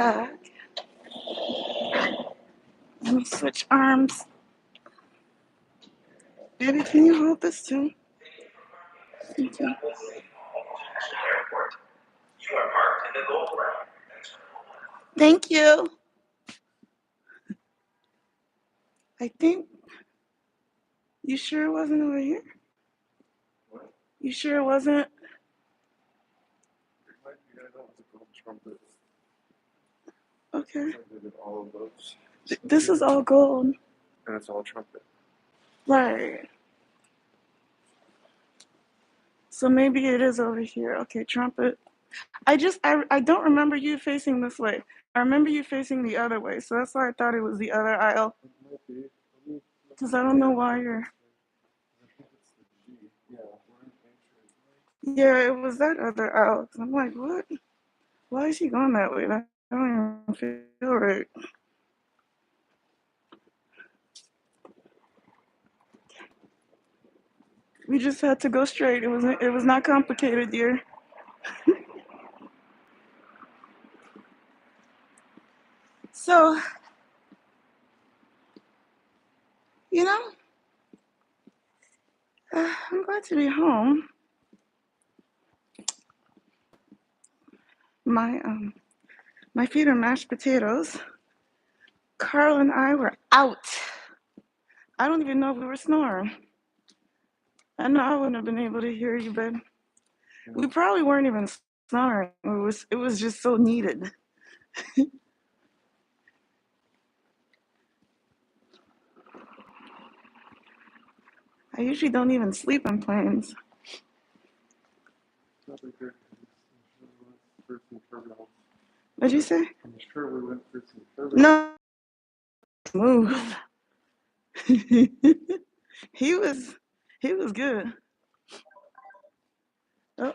Let me switch arms. Baby, can you hold this too? Thank you. Thank you. I think. You sure it wasn't over here? You sure it wasn't? Okay. This is all gold. And it's all trumpet. Right. So maybe it is over here. Okay, trumpet. I don't remember you facing this way. I remember you facing the other way. So that's why I thought it was the other aisle. Because I don't know why you're. Yeah, it was that other aisle. I'm like, what? Why is he going that way? I don't even feel right. We just had to go straight. It was not complicated, dear. So, you know, I'm glad to be home. My my feet are mashed potatoes. Carl and I were out. I don't even know if we were snoring. I know I wouldn't have been able to hear you, but we probably weren't even snoring. It was just so needed. I usually don't even sleep on planes. What'd you say? I'm sure we went through some turbulence. No, move. he was he was good. Oh,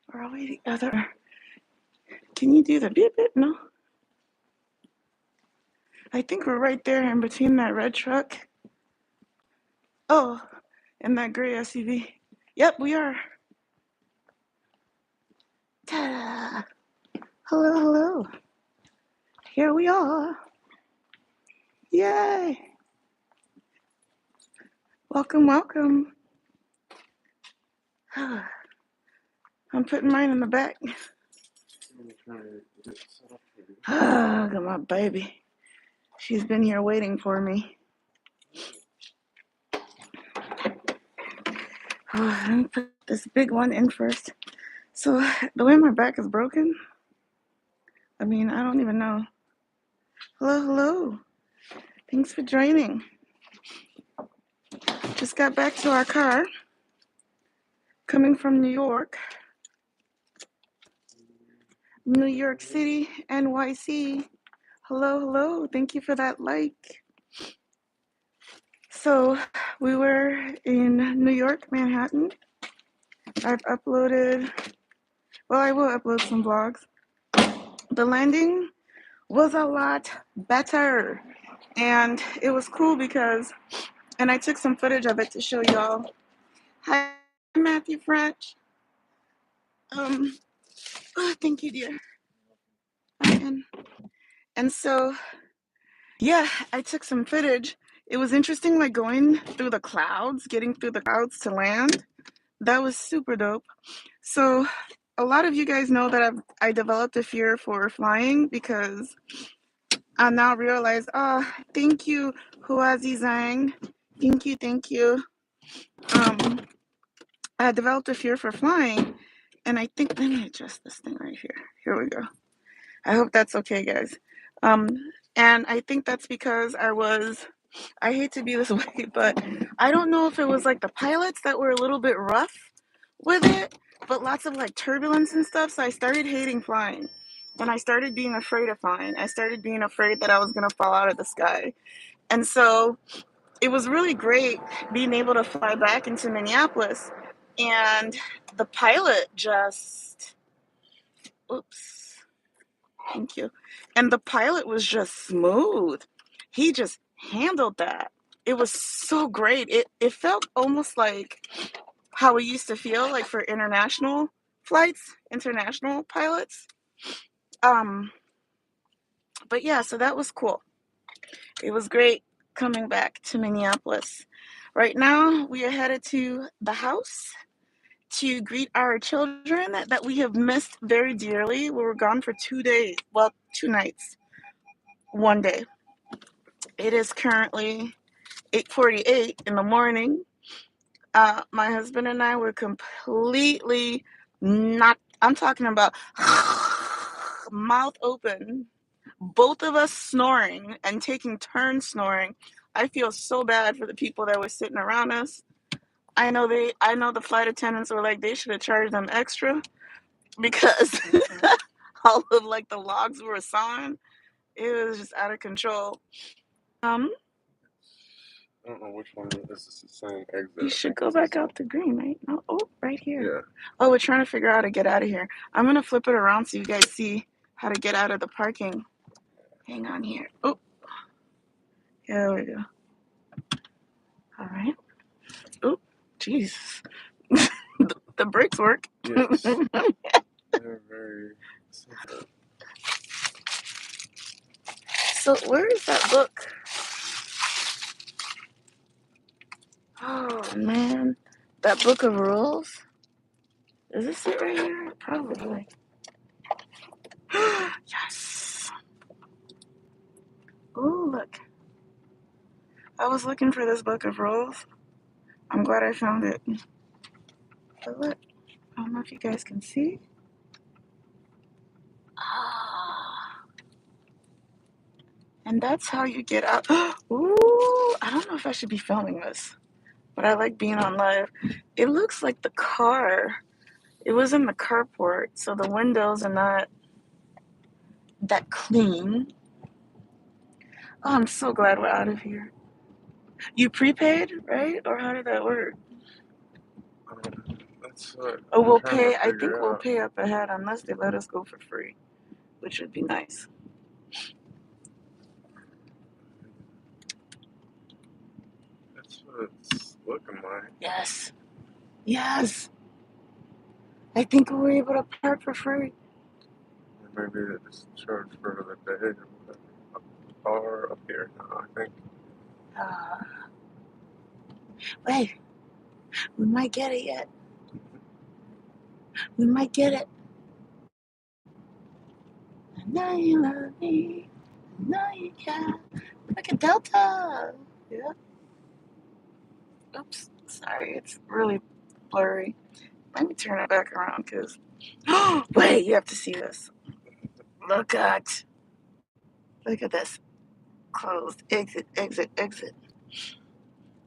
where are we the other? Can you do the beep beep? No. I think we're right there in between that red truck. Oh, and that gray SUV. Yep, we are. Ta-da! Hello, hello. Here we are. Yay! Welcome, welcome. I'm putting mine in the back. Look at my baby. She's been here waiting for me. Let me put this big one in first. So the way my back is broken, I mean, I don't even know. Hello, hello. Thanks for joining. Just got back to our car. Coming from New York. New York City, NYC. Hello, hello. Thank you for that like. So we were in New York, Manhattan. I will upload some vlogs. The landing was a lot better. And it was cool because, and I took some footage of it to show y'all. Hi, Matthew French. Thank you, dear. And so, yeah, I took some footage. It was interesting, like going through the clouds, getting through the clouds to land. That was super dope. So, a lot of you guys know that I developed a fear for flying because I now realize, thank you, Huazi Zhang. Thank you. I developed a fear for flying, and I think, let me adjust this thing right here. Here we go. I hope that's okay, guys. And I think that's because I hate to be this way, but I don't know if it was like the pilots that were a little bit rough with it, but lots of like turbulence and stuff. So I started hating flying, and I started being afraid of flying. I started being afraid that I was gonna fall out of the sky. And so it was really great being able to fly back into Minneapolis, and the pilot just, oops, thank you. And the pilot was just smooth. He just handled that. It was so great. It felt almost like how we used to feel like for international flights, international pilots. Um, but yeah, so that was cool. It was great coming back to Minneapolis. Right now, we are headed to the house to greet our children that we have missed very dearly. We were gone for 2 days, well, 2 nights, one day. It is currently 8:48 in the morning. My husband and I were completely not, I'm talking about mouth open, both of us snoring and taking turns snoring. I feel so bad for the people that were sitting around us. I know the flight attendants were like, they should have charged them extra because all of like the logs we were sawing, it was just out of control. Um, I don't know which one this is the same exit. you should go back out to green, right? No, oh, right here. Yeah. Oh, we're trying to figure out how to get out of here. I'm gonna flip it around so you guys see how to get out of the parking. Hang on here. Oh, there we go. All right. Oh, Jesus. The brakes work. Yes. They're very simple. So where is that book? Oh man, that book of rules. Is this it right here? Probably. Yes. Oh look, I was looking for this book of rules. I'm glad I found it. But look, I don't know if you guys can see. Ah, and that's how you get out. Ooh, I don't know if I should be filming this, but I like being on live. It looks like the car. It was in the carport, so the windows are not that clean. Oh, I'm so glad we're out of here. You prepaid, right? Or how did that work? That's what Oh, I'm we'll trying to pay. I think figure we'll out. pay up ahead unless they let us go for free, which would be nice. That's what it's looking like. Yes. Yes. I think we were able to park for free. Or maybe they just charge for the day or whatever. Or up here now, I think. Uh, wait, we might get it yet. We might get it. I know you love me. I know you can. Look at Delta. Yeah. Oops. Sorry, it's really blurry. Let me turn it back around because. Wait, you have to see this. Look at. Look at this. Closed. Exit, exit, exit.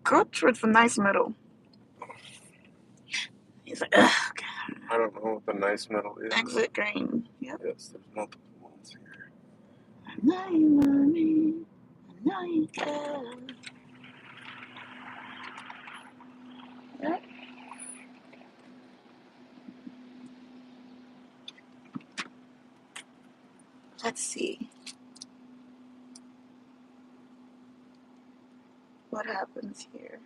Go towards the nice middle. He's like, ugh, okay. I don't know what the nice metal is. Exit green. Yep. Yes, there's multiple ones here. I know you love me. I know you care. Yep. Let's see what happens here.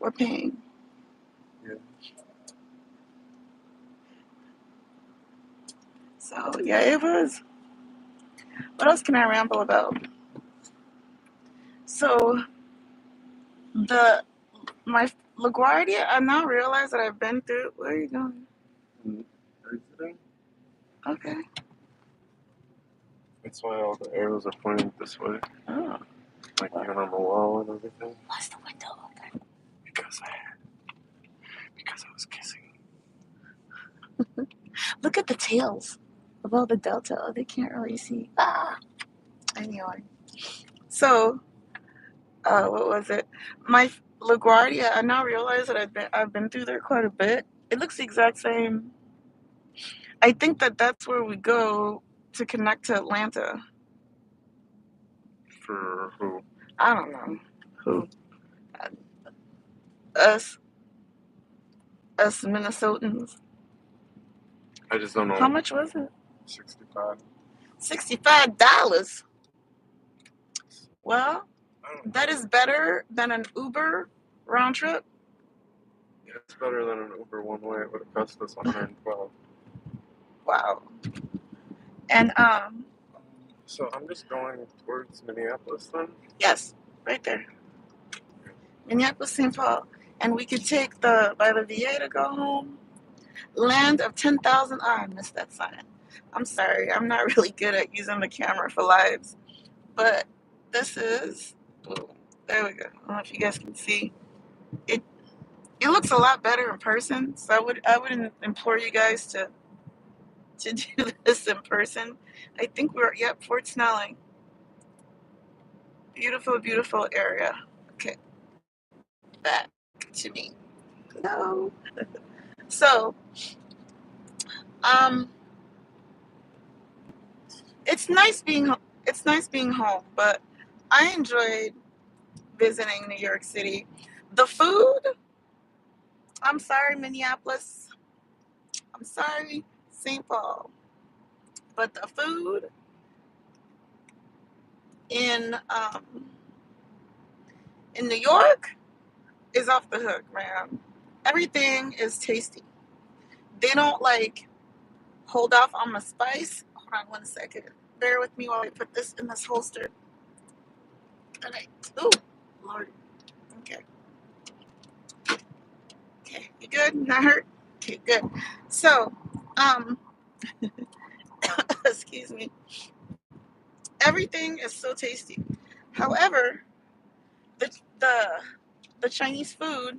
We're paying. Yeah. So yeah, it was. What else can I ramble about? So the my LaGuardia, I now realize that I've been through. Where are you going? Exiting? Okay. That's why all the arrows are pointing this way. Oh. Like even on the wall and everything. Why's the window open? Because I was kissing. Look at the tails of all the Delta. Oh, they can't really see. Ah. Anyway. So, what was it? My LaGuardia. I now realize that I've been through there quite a bit. It looks the exact same. I think that that's where we go to connect to Atlanta. For who? I don't know who. Us. us Minnesotans. I just don't How know. much was it? 65. $65. Well, I don't that know. is better than an Uber round trip. Yeah, it's better than an Uber one way. It would have cost us 112. Wow. And So I'm just going towards Minneapolis then. yes, right there. Minneapolis, St. Paul. And we could take the by the VA to go home. Land of 10,000. Oh, I missed that sign. I'm sorry. I'm not really good at using the camera for lives. But this is, oh, there we go. I don't know if you guys can see. It it looks a lot better in person. So I would implore you guys to do this in person. I think yep, Fort Snelling. Beautiful, beautiful area. Okay, back to me. No. So, um, it's nice being it's nice being home, but I enjoyed visiting New York City. The food, I'm sorry, Minneapolis. I'm sorry, St. Paul. But the food in um, in New York is off the hook, man. Everything is tasty. They don't like hold off on the spice. Hold on 1 second. Bear with me while I put this in this holster. And oh, Lord. Okay. Okay. You good? Not hurt? Okay, good. So, um, excuse me. Everything is so tasty. However, the the the Chinese food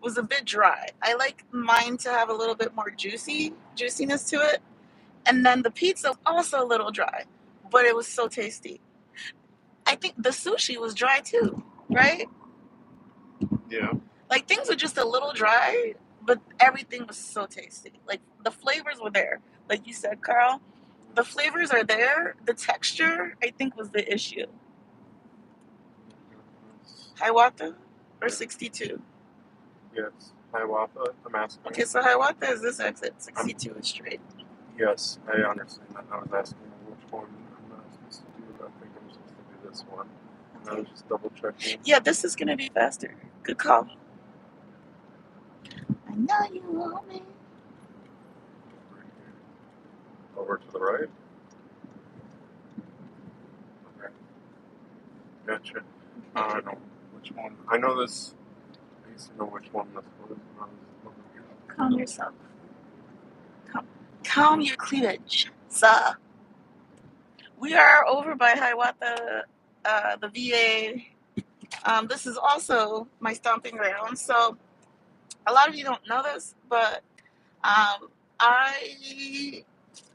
was a bit dry. I like mine to have a little bit more juiciness to it. And then the pizza was also a little dry, but it was so tasty. I think the sushi was dry too, right? Yeah. Like things were just a little dry, but everything was so tasty. Like the flavors were there. Like you said, Carl, the flavors are there. The texture, I think, was the issue. Hiawatha or Yeah. 62? Yes. Hiawatha. I'm asking. Okay, so Hiawatha is this exit. 62 is straight. Yes, I understand that. I was asking which one I'm not supposed to do. I think I'm supposed to do this one. And I was just double checking. Yeah, this is gonna be faster. Good call. I know you want me. Over to the right. Okay. Gotcha. I don't know which one. I know this. I used to know which one this was when I was looking at it. Calm yourself. Calm your cleavage, sir. We are over by Hiawatha, the VA. This is also my stomping ground. So a lot of you don't know this, but I,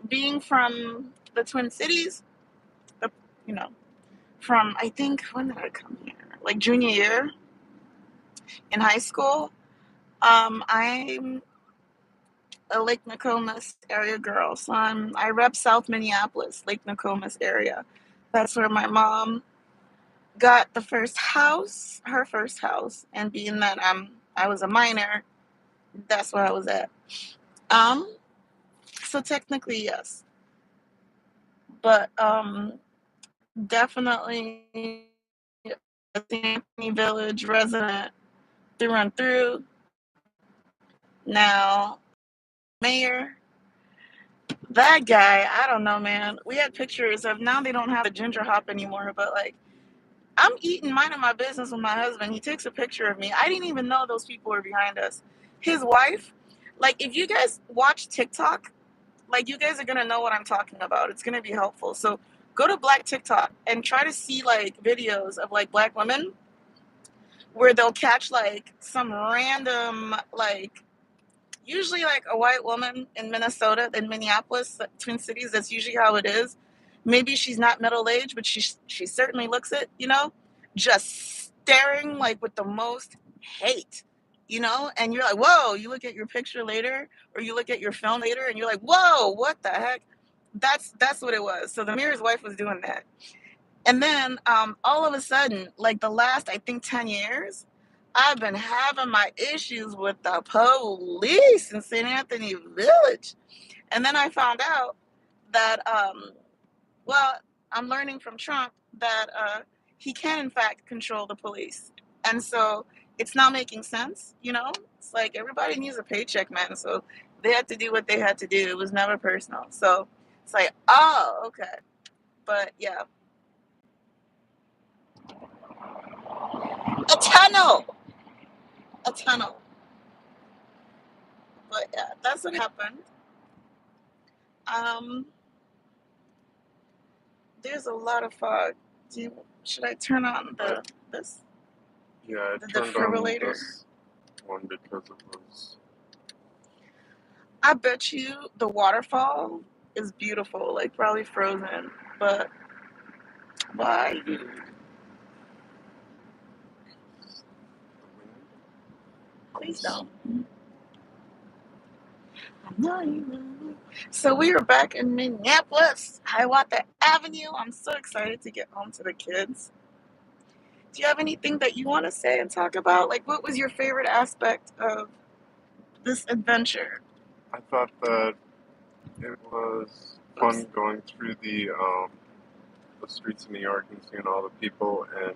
being from the Twin Cities, the, you know, from I think when did I come here? Like junior year in high school. I'm a Lake Nokomis area girl, so I rep South Minneapolis, Lake Nokomis area. That's where my mom got the first house, her first house, and being that I was a minor, that's where I was at. Um, so technically yes, but definitely a Anthony Village resident through and through. Now, mayor, that guy, I don't know, man. We had pictures of now they don't have the ginger hop anymore, but like I'm eating minding my business with my husband. He takes a picture of me. I didn't even know those people were behind us. His wife, like if you guys watch TikTok, like you guys are gonna know what I'm talking about. It's gonna be helpful. So go to Black TikTok and try to see like videos of like black women where they'll catch like some random like usually like a white woman in Minnesota, in Minneapolis, Twin Cities. That's usually how it is. Maybe she's not middle aged, but she certainly looks it. Just staring like with the most hate. And you're like, whoa. You look at your picture later, or you look at your film later, and you're like, whoa, what the heck? That's what it was. So the mayor's wife was doing that, and then all of a sudden, like the last I think 10 years, I've been having my issues with the police in St. Anthony Village. And then I found out that, well, I'm learning from Trump that he can, in fact, control the police. And so it's not making sense, you know? It's like everybody needs a paycheck, man. So they had to do what they had to do. It was never personal. So it's like, oh, okay. But yeah, a tunnel, a tunnel. But yeah, that's what happened. Um, there's a lot of fog. Should I turn on this Yeah, I the turned on defibrillator? this one because it was. I bet you the waterfall is beautiful, like probably frozen. But why? Please don't. So we are back in Minneapolis, Hiawatha Avenue. I'm so excited to get home to the kids. Do you have anything that you want to say and talk about? Like, what was your favorite aspect of this adventure? I thought that it was fun going through the streets of New York and seeing all the people and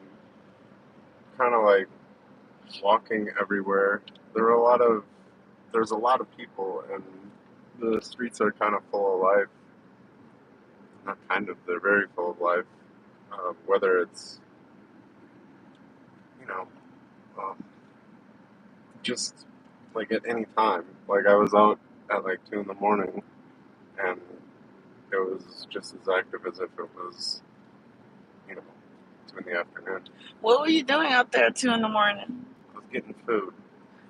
kind of like walking everywhere. There's a lot of people and the streets are kind of full of life. Not kind of, they're very full of life. Whether it's, you know, um, just like at any time. Like I was out at like 2 in the morning and it was just as active as if it was, you know, 2 in the afternoon. What were you doing out there at 2 in the morning? I was getting food.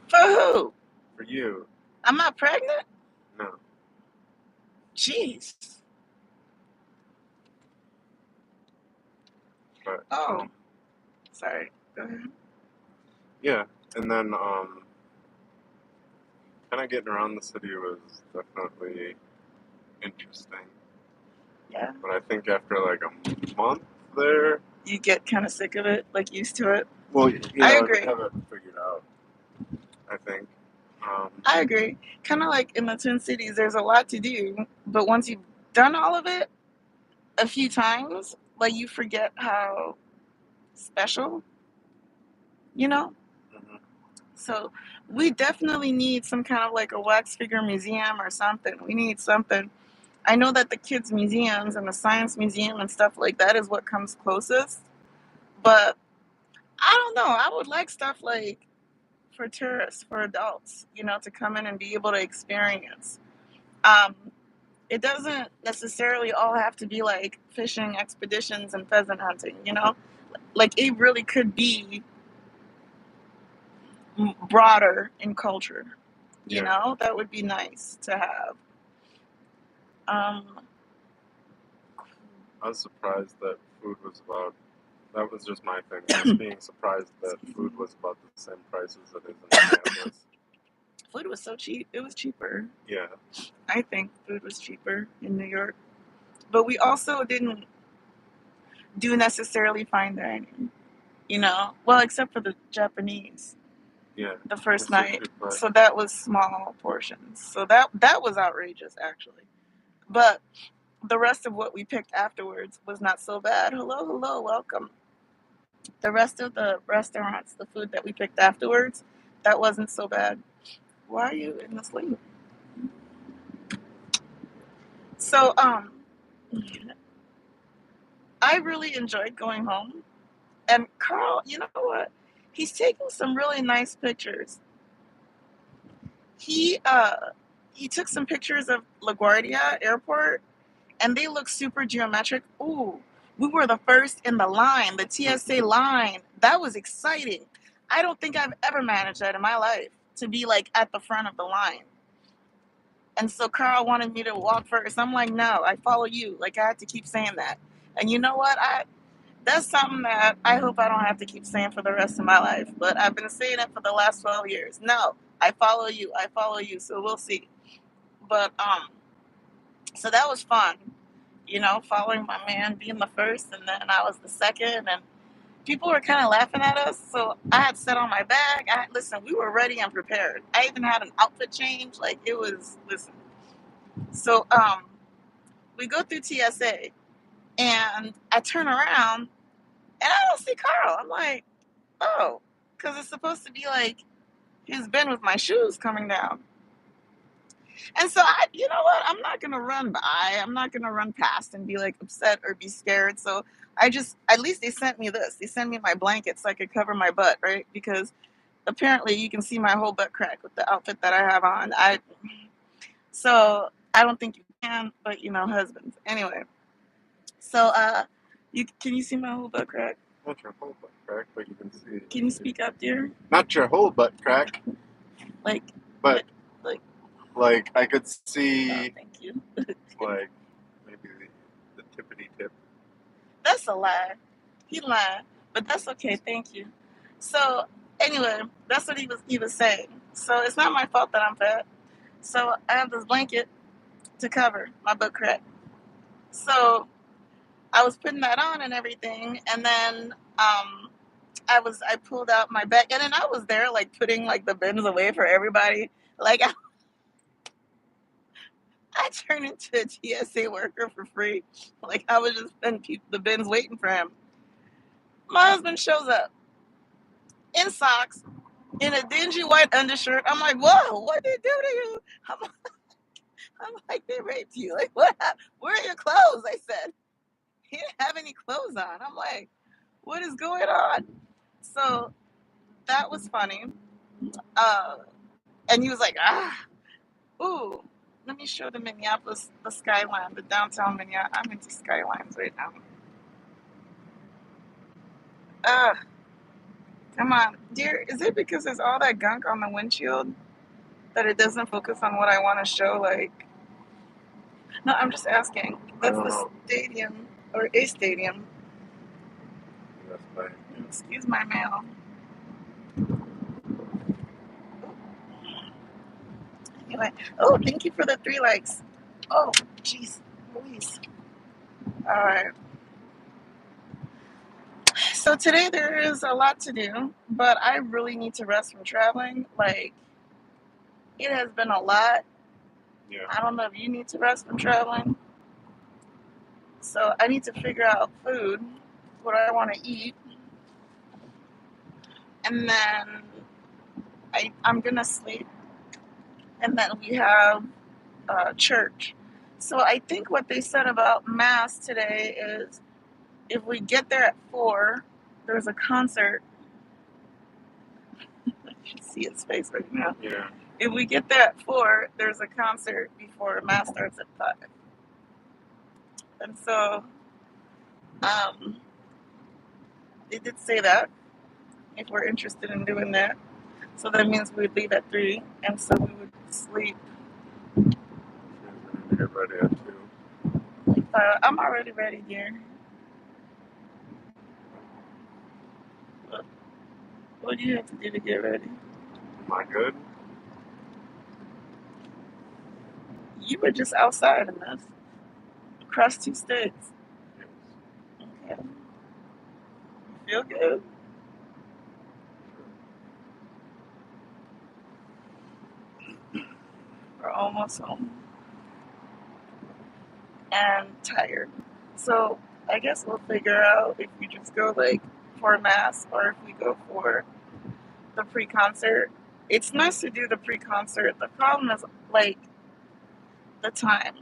For who? For you. I'm not pregnant? No. Jeez. But, Oh, sorry. Go ahead. yeah. And then kind of getting around the city was definitely interesting. Yeah. But I think after like a month there, You get kind of sick of it, like used to it. well, I I agree. have it figured out. I think. I agree. Kind of like in the Twin Cities, there's a lot to do, but once you've done all of it a few times, like you forget how special, you know? Mhm. So we definitely need some kind of like a wax figure museum or something. We need something. I know that the kids' museums and the science museum and stuff like that is what comes closest, but I don't know. I would like stuff like for tourists, for adults, you know, to come in and be able to experience. Um, it doesn't necessarily all have to be like fishing expeditions and pheasant hunting, you know? Like it really could be broader in culture, you Yeah. know? That would be nice to have. Um, I was surprised that food was about. That was just my thing. Just being surprised that food was about the same price as it is in Minneapolis. food was so cheap. It was cheaper. Yeah. I think food was cheaper in New York. But we also didn't do necessarily fine dining, you know? Well, except for the Japanese. Yeah. The first That's night. right. So that was small portions. So that was outrageous actually. But the rest of what we picked afterwards was not so bad. Hello, welcome. The rest of the restaurants, the food that we picked afterwards, that wasn't so bad. Why are you in this lane? So I really enjoyed going home. And Carl, you know what? He's taking some really nice pictures. He uh he took some pictures of LaGuardia Airport and they look super geometric. Ooh, we were the first in the line, the TSA line. That was exciting. I don't think I've ever managed that in my life to be like at the front of the line. And so Carl wanted me to walk first. I'm like, no, I follow you. Like I had to keep saying that. And you know what? That's something that I hope I don't have to keep saying for the rest of my life. But I've been saying it for the last 12 years. No, I follow you. I follow you. So we'll see. But so that was fun. You know, following my man, being the first, and then I was the second, and people were kind of laughing at us. So I had set on my bag. Listen, we were ready and prepared. I even had an outfit change. Like it was, listen. So we go through TSA and I turn around and I don't see Carl. I'm like, oh, because it's supposed to be like he's been with my shoes coming down. And so you know what? I'm not gonna run by. I'm not gonna run past and be like upset or be scared. So at least they sent me this. They sent me my blanket so I could cover my butt, right? Because apparently you can see my whole butt crack with the outfit that I have on. So I don't think you can, but you know, husbands. Anyway, so can you see my whole butt crack? Not your whole butt crack, but you can see. Can you speak up, dear? Not your whole butt crack, Like, but like I could oh, see thank you. like maybe the tippity tip. That's a lie. He lied, but that's okay. Thank you. So anyway, that's what he was saying. So it's not my fault that I'm fat. So I have this blanket to cover my butt crack. So I was putting that on and everything, and then I pulled out my bag, and then I was there like putting like the bins away for everybody. Like I turned into a TSA worker for free. Like I was just in the bins waiting for him. My husband shows up in socks, in a dingy white undershirt. I'm like, whoa, what did they do to you? I'm like, they raped you. Like, what happened? Where are your clothes? I said. He didn't have any clothes on. I'm like, what is going on? So that was funny. Uh, and he was like, ooh, let me show the Minneapolis, the skyline, the downtown Minneapolis. I'm into skylines right now. Uh, Come on. Dear, is it because there's all that gunk on the windshield that it doesn't focus on what I want to show? Like, no, I'm just asking. That's the stadium, or a stadium. That's fine. Excuse my mail. Anyway, oh, thank you for the 3 likes. Oh, jeez, Louise. All right. So today there is a lot to do, but I really need to rest from traveling. Like, it has been a lot. Yeah. I don't know if you need to rest from traveling. So I need to figure out food, what I want to eat, and then I'm gonna sleep, and then we have church. So I think what they said about mass today is if we get there at 4, there's a concert. I can see his face right now. Yeah. If we get there at 4, there's a concert before mass starts at 5. And so they did say that if we're interested in doing that. So that means we'd leave at 3, and so we would sleep. Get ready at 2. I'm already ready, dear. What do you have to do to get ready? Am I good? You were just outside in this, across 2 states. Yes. Okay. You feel good? We're almost home. And tired. So I guess we'll figure out if we just go like for mass or if we go for the pre-concert. It's nice to do the pre-concert. The problem is like the time.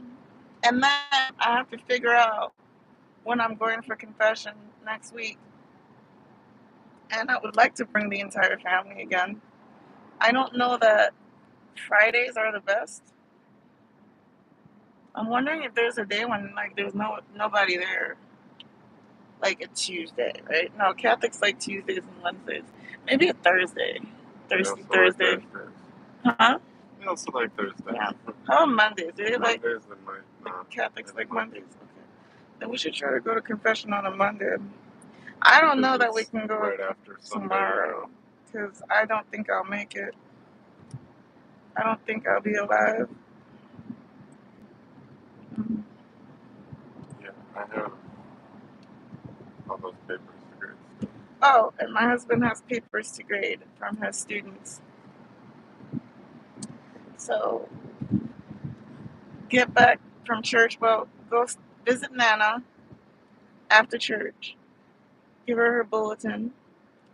And then I have to figure out when I'm going for confession next week. And I would like to bring the entire family again. I don't know that Fridays are the best. I'm wondering if there's a day when like there's nobody there, like a Tuesday, right? No, Catholics like Tuesdays and Wednesdays. Maybe a Thursday, Thursday. Like Thursdays. Huh? I also like Thursdays. Yeah. How about Mondays? Do they like Mondays and my Catholics like Mondays? Okay. Then we should try to go to confession on a Monday. I don't know that we can go right after tomorrow because I don't think I'll make it. I don't think I'll be alive. Yeah, I have all those papers to grade stuff. Oh, and my husband has papers to grade from his students. So get back from church. Well, go visit Nana after church. Give her her bulletin,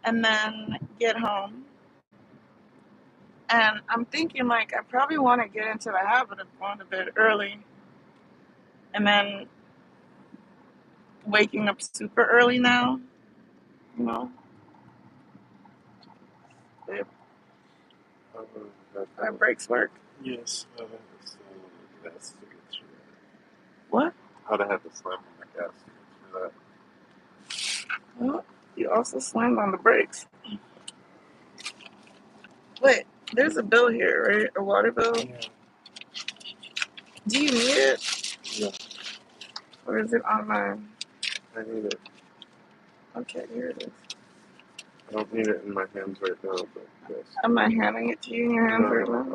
and then get home. And I'm thinking, like, I probably want to get into the habit of going to bed early and then waking up super early now. You know, if our breaks work. Yes, that's to get through that. What? I'd have had to slam on the gas to get through that. Well, you also slammed on the brakes. Wait, there's a bill here, right? A water bill? Yeah. Do you need it? Yeah. Or is it online? I need it. Okay, here it is. I don't need it in my hands right now, but yes. Am I handing it to you in your hands right now?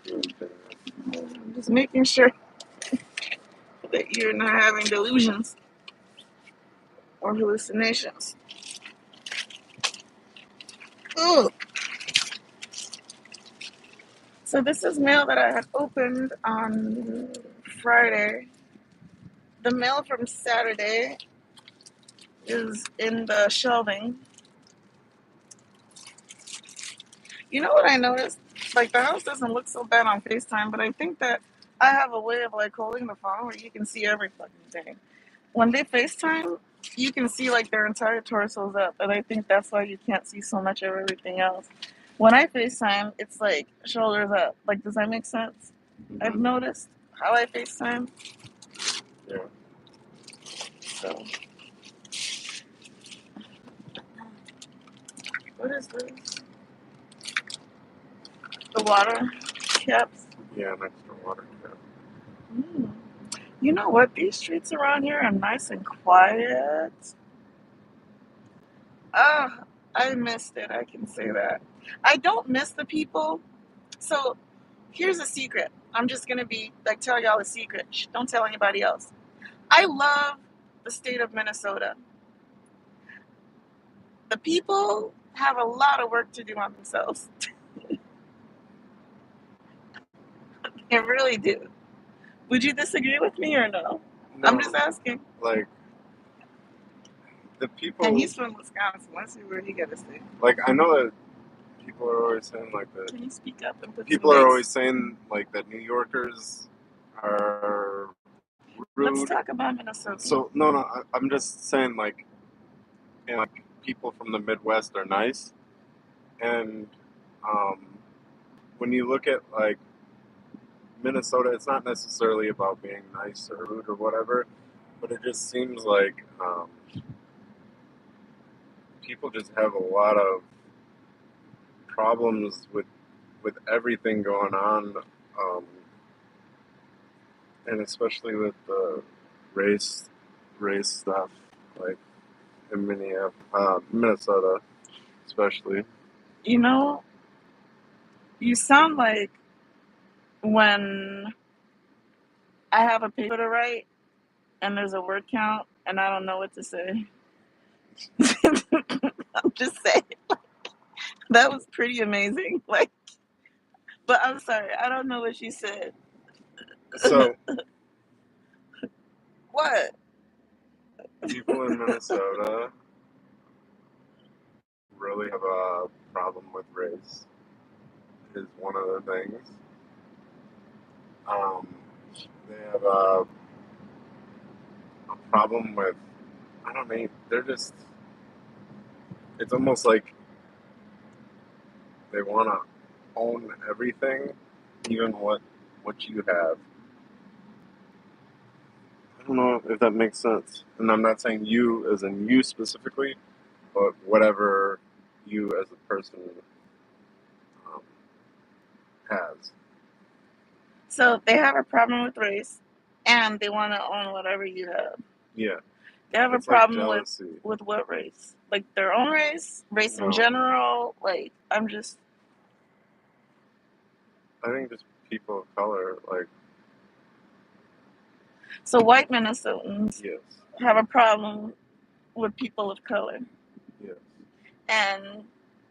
Okay. I'm just making sure that you're not having delusions or hallucinations. Ooh. So this is mail that I had opened on Friday. The mail from Saturday is in the shelving. You know what I noticed? Like, the house doesn't look so bad on FaceTime, but I think that I have a way of, like, holding the phone where you can see every fucking thing. When they FaceTime, you can see, like, their entire torsos up, and I think that's why you can't see so much of everything else. When I FaceTime, it's, like, shoulders up. Like, does that make sense? Mm-hmm. I've noticed how I FaceTime. Yeah. So, what is this? The water caps. Yeah, an extra water cap. Mm. You know what? These streets around here are nice and quiet. Ah, I missed it. I can say that. I don't miss the people. So here's a secret. I'm just gonna be like tell y'all a secret. Shh, don't tell anybody else. I love the state of Minnesota. The people have a lot of work to do on themselves. They really do. Would you disagree with me or no? I'm just asking. Like, the people. And he's from Wisconsin. Let's see where he got to stay. Like, I know that people are always saying, like, that. Can you speak up and put People some are bass? always saying, like, that New Yorkers are rude. Let's talk about Minnesota. So, no, I'm just saying, like, and, like, people from the Midwest are nice. And when you look at, like, Minnesota, it's not necessarily about being nice or rude or whatever, but it just seems like people just have a lot of problems with everything going on, and especially with the race stuff, like in Minnesota, especially. You know, you sound like when I have a paper to write and there's a word count and I don't know what to say. I'm just saying. That was pretty amazing. Like, but I'm sorry, I don't know what she said. So What? people in Minnesota really have a problem with race. Is one of the things. They have a problem with. I don't know. They're just. It's almost like they want to own everything, even what you have. I don't know if that makes sense. And I'm not saying you as in you specifically, but whatever you as a person um, has. So they have a problem with race and they want to own whatever you have. Yeah. They have It's a problem like jealousy. with what race? Like their own race? Race in general? Like, I'm just. I think just people of color, like. So white Minnesotans Yes. have a problem with people of color. Yes. And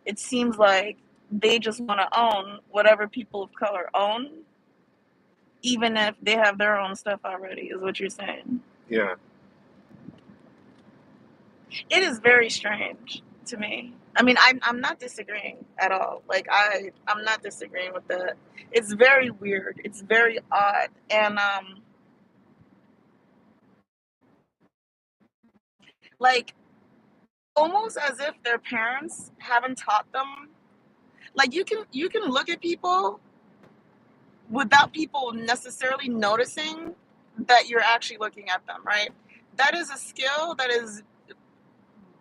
it seems like they just want to own whatever people of color own, even if they have their own stuff already, is what you're saying. Yeah. It is very strange to me. I mean, I'm not disagreeing at all. Like, I'm not disagreeing with that. It's very weird. It's very odd. And, like, almost as if their parents haven't taught them. Like, you can look at people without people necessarily noticing that you're actually looking at them, right? That is a skill that is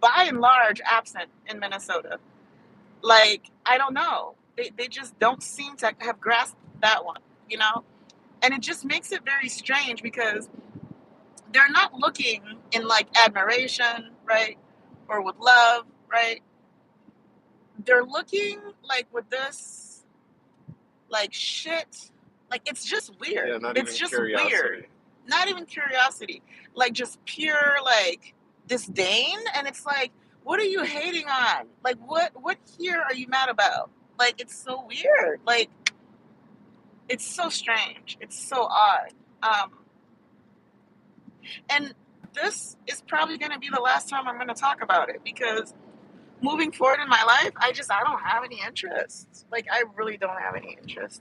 by and large absent in Minnesota. Like, I don't know. They just don't seem to have grasped that one, you know? And it just makes it very strange because they're not looking in like admiration, right? Or with love, right? They're looking like with this like shit. Like, it's just weird. Yeah, not It's even just curiosity. weird. Not even curiosity. Like, just pure like disdain. And it's like, what are you hating on? Like, what here are you mad about? Like, it's so weird. Like, it's so strange. It's so odd. And this is probably going to be the last time I'm going to talk about it because moving forward in my life, I don't have any interest. Like, I really don't have any interest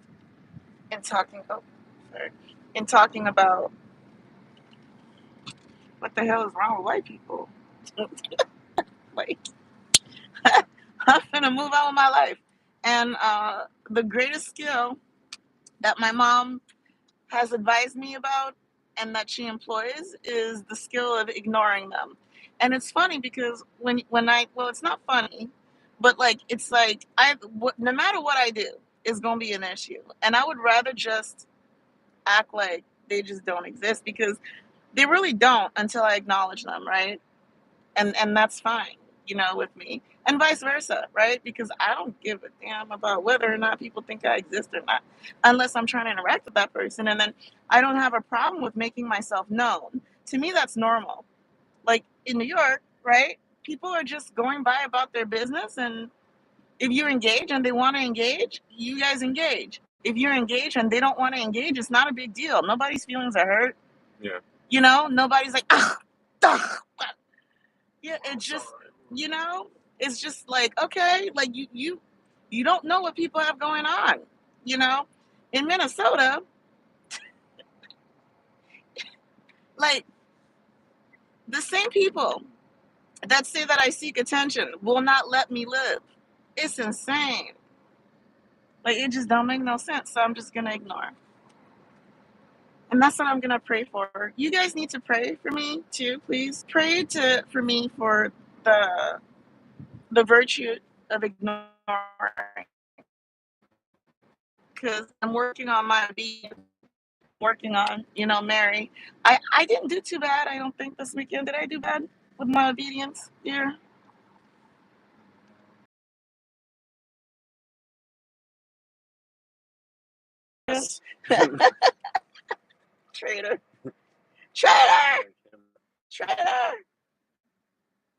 in talking. Oh, sorry. In talking about what the hell is wrong with white people. Like, I'm gonna move on with my life. And the greatest skill that my mom has advised me about and that she employs is the skill of ignoring them. And it's funny because well, it's not funny, but like, it's like no matter what I do, it's gonna be an issue, and I would rather just act like they just don't exist because they really don't until I acknowledge them, right? And that's fine, with me, and vice versa, right? Because I don't give a damn about whether or not people think I exist or not, unless I'm trying to interact with that person, and then I don't have a problem with making myself known. To me, that's normal. Like in New York, right? People are just going by about their business, and if you engage and they want to engage, you guys engage. If you're engaged and they don't want to engage, it's not a big deal. Nobody's feelings are hurt. Yeah. Nobody's like, ugh, ugh. Yeah, it just, you know, it's just like, okay, like you don't know what people have going on, you know? In Minnesota, like the same people that say that I seek attention will not let me live. It's insane. Like, it just don't make no sense. So I'm just gonna ignore. And that's what I'm gonna pray for. You guys need to pray for me too, please. Pray for me for the the virtue of ignoring, because I'm working on my obedience, working on, Mary. I didn't do too bad, I don't think, this weekend. Did I do bad with my obedience here? Yes. Traitor. Traitor! Traitor!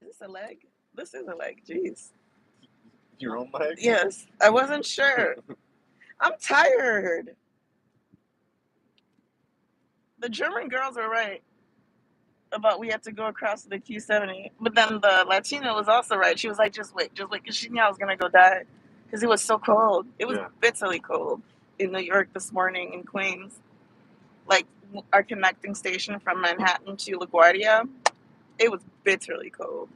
Is this a leg? This is a leg, jeez. Your own leg? Yes, I wasn't sure. I'm tired. The German girls were right about we had to go across the Q70, but then the Latina was also right. She was like, just wait, because she knew I was gonna go die, because it was so cold. It was bitterly cold in New York this morning in Queens. Like, our connecting station from Manhattan to LaGuardia, it was bitterly cold.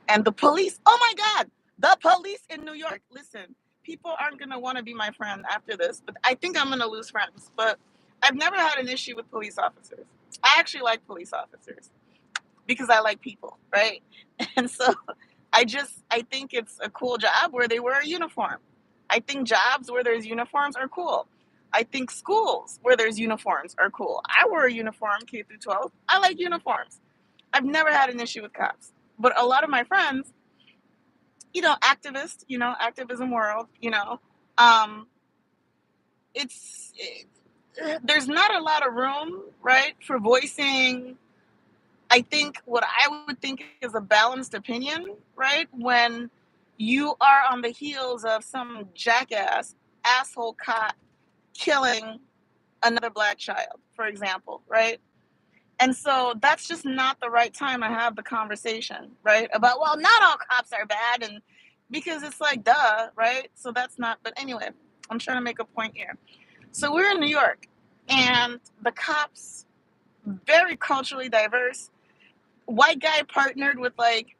And the police, oh my God, the police in New York. Listen, people aren't gonna want to be my friend after this, but I think I'm gonna lose friends. But I've never had an issue with police officers. I actually like police officers because I like people, right? And so I think it's a cool job where they wear a uniform. I think jobs where there's uniforms are cool. I think schools where there's uniforms are cool. I wear a uniform K through 12. I like uniforms. I've never had an issue with cops. But a lot of my friends, activists, activism world, um, there's not a lot of room, right, for voicing I think what I would think is a balanced opinion, right? When you are on the heels of some jackass, asshole cop killing another black child, for example, right? And so that's just not the right time to have the conversation, right? About, well, not all cops are bad. And because it's like, duh, right? So that's not, but anyway, I'm trying to make a point here. So we're in New York, and the cops, very culturally diverse, white guy partnered with like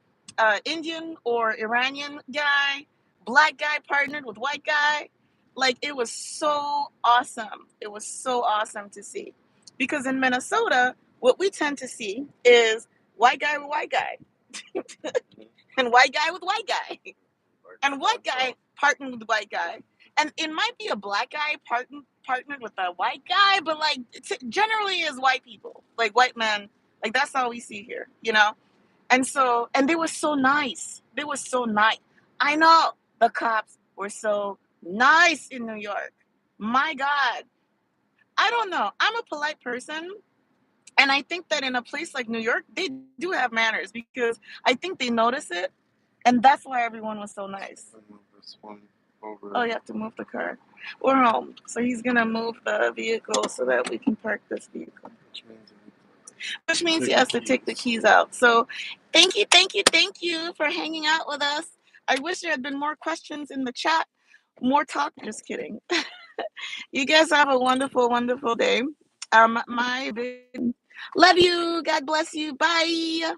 Indian or Iranian guy, black guy partnered with white guy. Like it was so awesome. It was so awesome to see. Because in Minnesota, what we tend to see is white guy with white guy and white guy with white guy and white guy partnered with white guy. And it might be a black guy partnered with a white guy, but like generally is white people, like white men. Like that's all we see here, you know? And so, and they were so nice. They were so nice. I know the cops were so nice in New York. My God. I don't know. I'm a polite person. And I think that in a place like New York, they do have manners because I think they notice it. And that's why everyone was so nice. Move this one over. Oh, you have to move the car. We're home. So he's going to move the vehicle so that we can park this vehicle. Which means he has to take the keys out. So thank you for hanging out with us. I wish there had been more questions in the chat, more talk. Just kidding. You guys have a wonderful, wonderful day. My love you. God bless you. Bye.